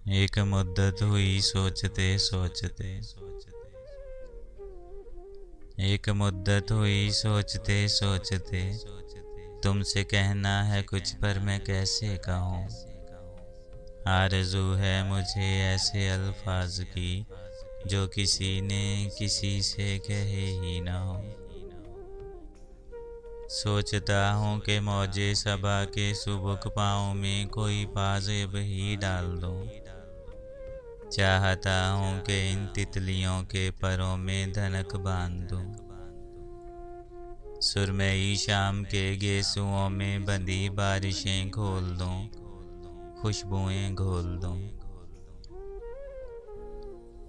एक मुद्दत हुई सोचते सोचते, एक मुद्दत हुई सोचते सोचते। तुमसे कहना है कुछ पर मैं कैसे कहूँ। आरज़ू है मुझे ऐसे अल्फाज की जो किसी ने किसी से कहे ही ना हो। सोचता हूँ कि मौजे सबा के सुबुक पाँव में कोई पाजेब ही डाल दूँ। चाहता हूँ कि इन तितलियों के परों में धनक बांध दूँ। सुरमई शाम के गेसुओं में बंधी बारिशें खोल दूँ, खुशबुएं घोल दूँ।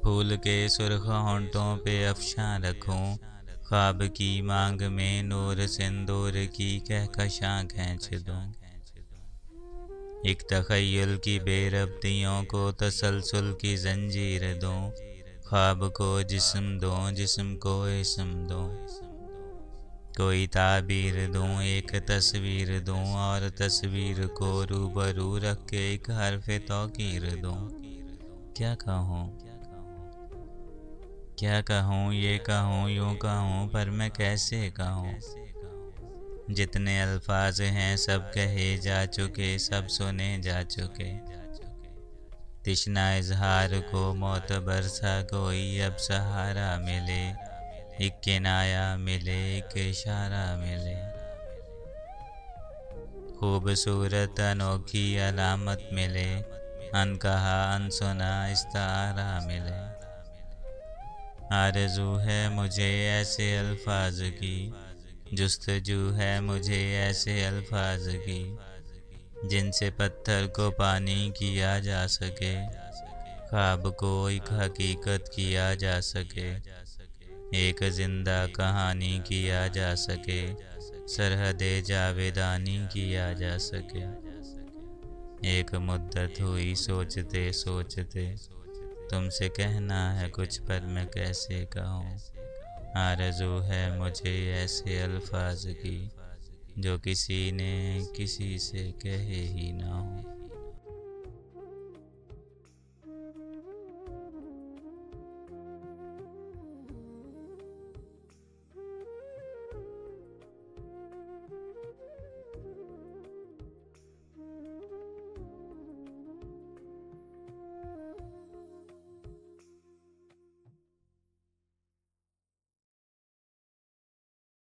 फूल के सुर्ख होंठों पे अफशां रखूं, ख्वाब की मांग में नूर सिंदूर की कहकशां खींच दूं। एक तखय्युल की बेरब्तियों को तसलसल की जंजीर दूं, ख्वाब को जिस्म दूं, जिस्म को इस्म दूं। कोई ताबीर दूं, एक तस्वीर दूं और तस्वीर को रूबरू रख के एक हर्फ़ तौकीर दूं। क्या कहूँ, क्या कहूँ, ये कहूँ, यूँ कहूँ, पर मैं कैसे कहूँ। जितने अल्फाज हैं सब कहे जा चुके, सब सुने जा चुके। तिश्ना इजहार को मोतबर सा कोई अब सहारा मिले, एक किनाया मिले, एक इशारा मिले। खूबसूरत अनोखी अलामत मिले, अनकहा अनसुना इस्तारा मिले। आरज़ू है मुझे ऐसे अल्फाज की, जुस्तजू है मुझे ऐसे अल्फाज की, जिनसे पत्थर को पानी किया जा सके, ख्वाब को एक हकीकत किया जा सके, एक जिंदा कहानी किया जा सके, सरहदे जावेदानी किया जा सके। एक मुद्दत हुई सोचते सोचते, तुमसे कहना है कुछ पर मैं कैसे कहूँ। आरज़ू है मुझे ऐसे अल्फाज की जो किसी ने किसी से कहे ही ना हो।